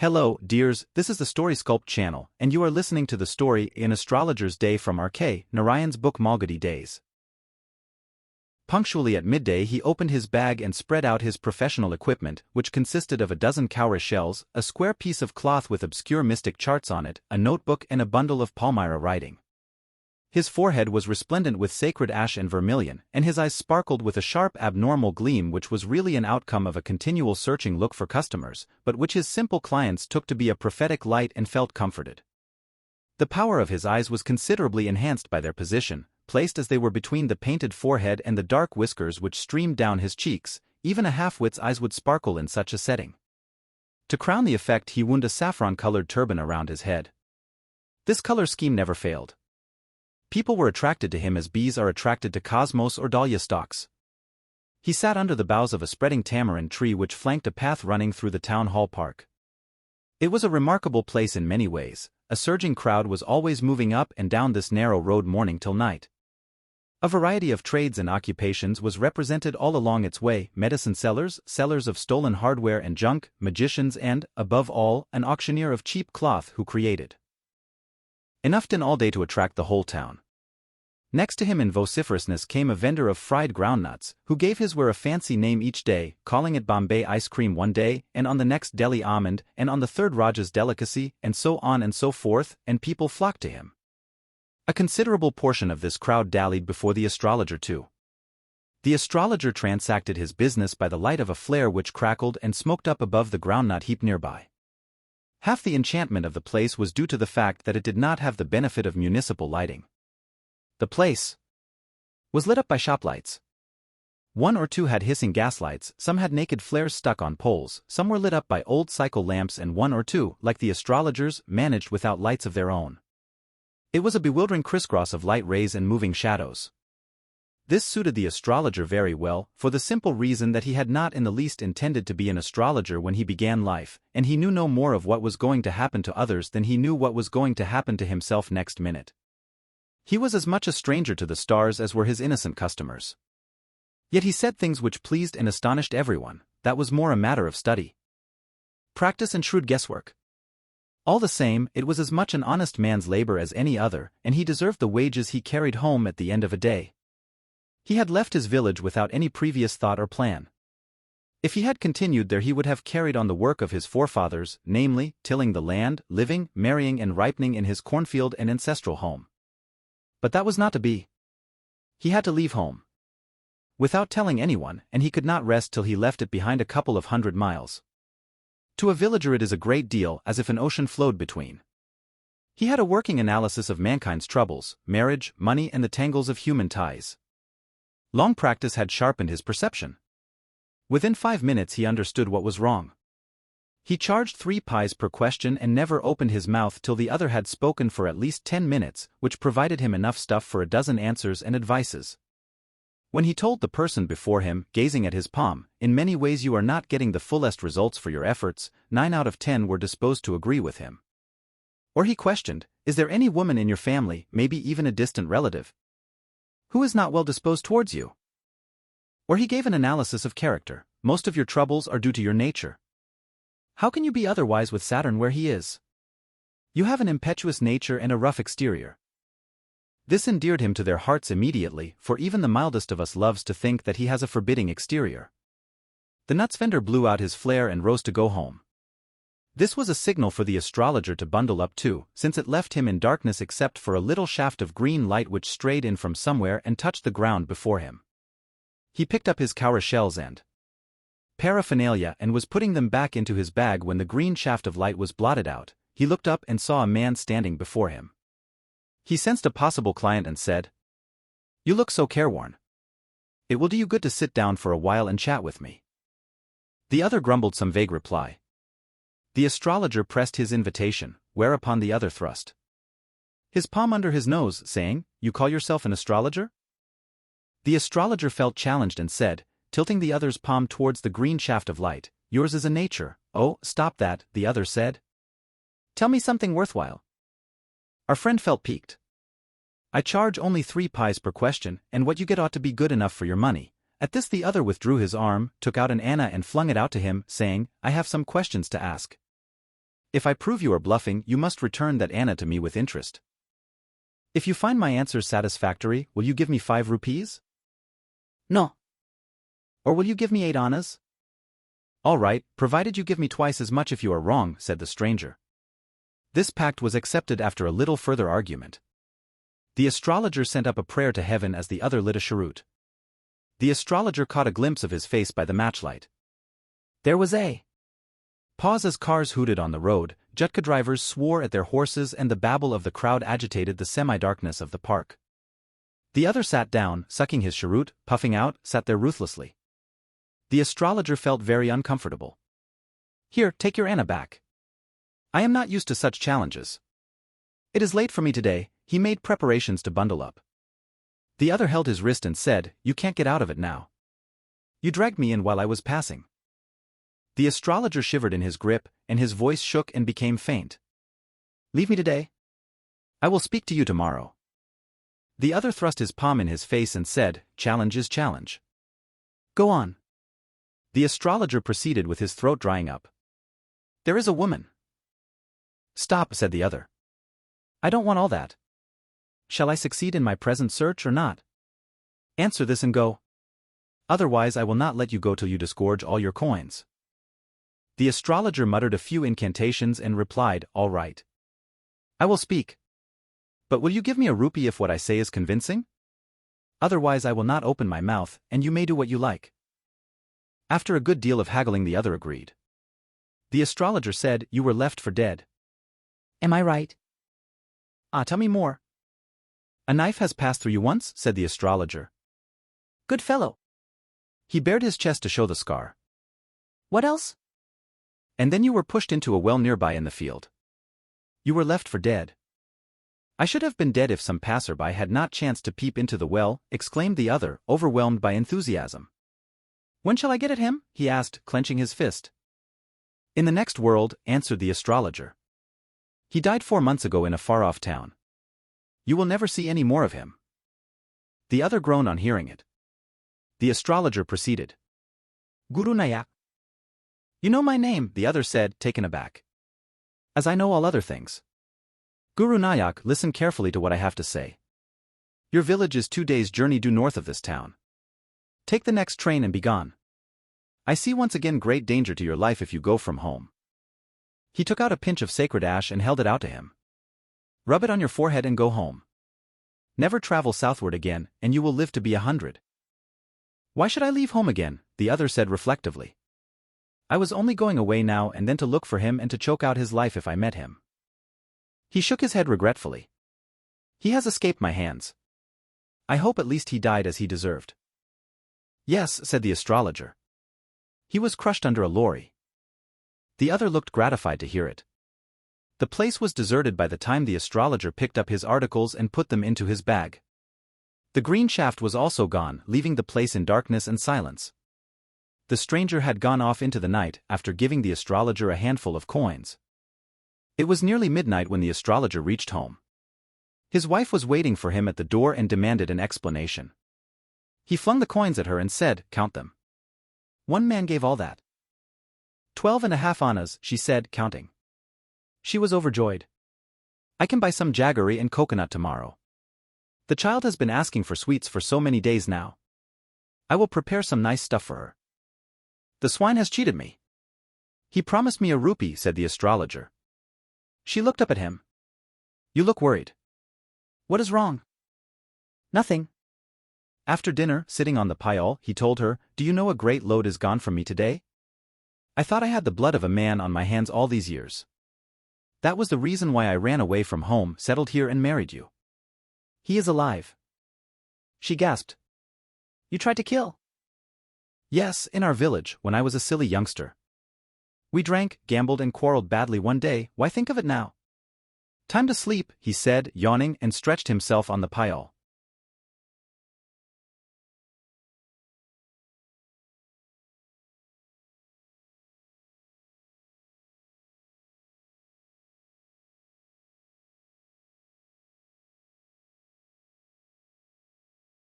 Hello, dears, this is the StorySculpt channel, and you are listening to the story An Astrologer's Day from R.K. Narayan's book Malgudi Days. Punctually at midday he opened his bag and spread out his professional equipment, which consisted of a dozen cowrie shells, a square piece of cloth with obscure mystic charts on it, a notebook and a bundle of Palmyra writing. His forehead was resplendent with sacred ash and vermilion, and his eyes sparkled with a sharp abnormal gleam which was really an outcome of a continual searching look for customers, but which his simple clients took to be a prophetic light and felt comforted. The power of his eyes was considerably enhanced by their position, placed as they were between the painted forehead and the dark whiskers which streamed down his cheeks. Even a half-wit's eyes would sparkle in such a setting. To crown the effect he wound a saffron-colored turban around his head. This color scheme never failed. People were attracted to him as bees are attracted to cosmos or dahlia stalks. He sat under the boughs of a spreading tamarind tree which flanked a path running through the town hall park. It was a remarkable place in many ways. A surging crowd was always moving up and down this narrow road morning till night. A variety of trades and occupations was represented all along its way: medicine sellers, sellers of stolen hardware and junk, magicians and, above all, an auctioneer of cheap cloth who created enough tin all day to attract the whole town. Next to him in vociferousness came a vendor of fried groundnuts, who gave his ware a fancy name each day, calling it Bombay ice cream one day, and on the next Delhi almond, and on the third Raja's delicacy, and so on and so forth, and people flocked to him. A considerable portion of this crowd dallied before the astrologer too. The astrologer transacted his business by the light of a flare which crackled and smoked up above the groundnut heap nearby. Half the enchantment of the place was due to the fact that it did not have the benefit of municipal lighting. The place was lit up by shop lights. One or two had hissing gaslights, some had naked flares stuck on poles, some were lit up by old cycle lamps, and one or two, like the astrologer's, managed without lights of their own. It was a bewildering crisscross of light rays and moving shadows. This suited the astrologer very well, for the simple reason that he had not in the least intended to be an astrologer when he began life, and he knew no more of what was going to happen to others than he knew what was going to happen to himself next minute. He was as much a stranger to the stars as were his innocent customers. Yet he said things which pleased and astonished everyone. That was more a matter of study, practice and shrewd guesswork. All the same, it was as much an honest man's labor as any other, and he deserved the wages he carried home at the end of a day. He had left his village without any previous thought or plan. If he had continued there he would have carried on the work of his forefathers, namely, tilling the land, living, marrying and ripening in his cornfield and ancestral home. But that was not to be. He had to leave home without telling anyone, and he could not rest till he left it behind a couple of 100 miles. To a villager it is a great deal, as if an ocean flowed between. He had a working analysis of mankind's troubles, marriage, money and the tangles of human ties. Long practice had sharpened his perception. Within 5 minutes he understood what was wrong. He charged 3 pies per question and never opened his mouth till the other had spoken for at least 10 minutes, which provided him enough stuff for a dozen answers and advices. When he told the person before him, gazing at his palm, "In many ways you are not getting the fullest results for your efforts," 9 out of 10 were disposed to agree with him. Or he questioned, "Is there any woman in your family, maybe even a distant relative, who is not well disposed towards you?" Or he gave an analysis of character. "Most of your troubles are due to your nature. How can you be otherwise with Saturn where he is? You have an impetuous nature and a rough exterior." This endeared him to their hearts immediately, for even the mildest of us loves to think that he has a forbidding exterior. The nuts vendor blew out his flare and rose to go home. This was a signal for the astrologer to bundle up too, since it left him in darkness except for a little shaft of green light which strayed in from somewhere and touched the ground before him. He picked up his cowrie shells and paraphernalia and was putting them back into his bag when the green shaft of light was blotted out. He looked up and saw a man standing before him. He sensed a possible client and said, "You look so careworn. It will do you good to sit down for a while and chat with me." The other grumbled some vague reply. The astrologer pressed his invitation, whereupon the other thrust his palm under his nose, saying, "You call yourself an astrologer?" The astrologer felt challenged and said, tilting the other's palm towards the green shaft of light, "Yours is a nature." "Oh, stop that," the other said. "Tell me something worthwhile." Our friend felt piqued. "I charge only 3 pies per question, and what you get ought to be good enough for your money." At this the other withdrew his arm, took out an anna and flung it out to him, saying, "I have some questions to ask." If I prove you are bluffing, you must return that Anna to me with interest. If you find my answers satisfactory, will you give me 5 rupees? No. Or will you give me 8 annas? All right, provided you give me twice as much if you are wrong, said the stranger. This pact was accepted after a little further argument. The astrologer sent up a prayer to heaven as the other lit a cheroot. The astrologer caught a glimpse of his face by the matchlight. There was a pause as cars hooted on the road, jutka drivers swore at their horses and the babble of the crowd agitated the semi-darkness of the park. The other sat down, sucking his cheroot, puffing out, sat there ruthlessly. The astrologer felt very uncomfortable. Here, take your Anna back. I am not used to such challenges. It is late for me today. He made preparations to bundle up. The other held his wrist and said, you can't get out of it now. You dragged me in while I was passing. The astrologer shivered in his grip, and his voice shook and became faint. Leave me today. I will speak to you tomorrow. The other thrust his palm in his face and said, challenge is challenge. Go on. The astrologer proceeded with his throat drying up. There is a woman. Stop, said the other. I don't want all that. Shall I succeed in my present search or not? Answer this and go. Otherwise I will not let you go till you disgorge all your coins. The astrologer muttered a few incantations and replied, all right. I will speak. But will you give me a rupee if what I say is convincing? Otherwise I will not open my mouth, and you may do what you like. After a good deal of haggling the other agreed. The astrologer said, you were left for dead. Am I right? Tell me more. A knife has passed through you once, said the astrologer. Good fellow. He bared his chest to show the scar. What else? And then you were pushed into a well nearby in the field. You were left for dead. I should have been dead if some passerby had not chanced to peep into the well, exclaimed the other, overwhelmed by enthusiasm. When shall I get at him? He asked, clenching his fist. In the next world, answered the astrologer. He died 4 months ago in a far-off town. You will never see any more of him. The other groaned on hearing it. The astrologer proceeded. Guru Nayak. You know my name, the other said, taken aback. As I know all other things. Guru Nayak, listen carefully to what I have to say. Your village is 2 days' journey due north of this town. Take the next train and be gone. I see once again great danger to your life if you go from home. He took out a pinch of sacred ash and held it out to him. Rub it on your forehead and go home. Never travel southward again, and you will live to be 100. Why should I leave home again? The other said reflectively. I was only going away now and then to look for him and to choke out his life if I met him. He shook his head regretfully. He has escaped my hands. I hope at least he died as he deserved. Yes, said the astrologer. He was crushed under a lorry. The other looked gratified to hear it. The place was deserted by the time the astrologer picked up his articles and put them into his bag. The green shaft was also gone, leaving the place in darkness and silence. The stranger had gone off into the night after giving the astrologer a handful of coins. It was nearly midnight when the astrologer reached home. His wife was waiting for him at the door and demanded an explanation. He flung the coins at her and said, count them. One man gave all that. 12.5 annas, she said, counting. She was overjoyed. I can buy some jaggery and coconut tomorrow. The child has been asking for sweets for so many days now. I will prepare some nice stuff for her. The swine has cheated me. He promised me a rupee, said the astrologer. She looked up at him. You look worried. What is wrong? Nothing. After dinner, sitting on the pile, he told her, do you know a great load is gone from me today? I thought I had the blood of a man on my hands all these years. That was the reason why I ran away from home, settled here and married you. He is alive. She gasped. You tried to kill? Yes, in our village, when I was a silly youngster. We drank, gambled and quarreled badly one day, why think of it now? Time to sleep, he said, yawning, and stretched himself on the pile.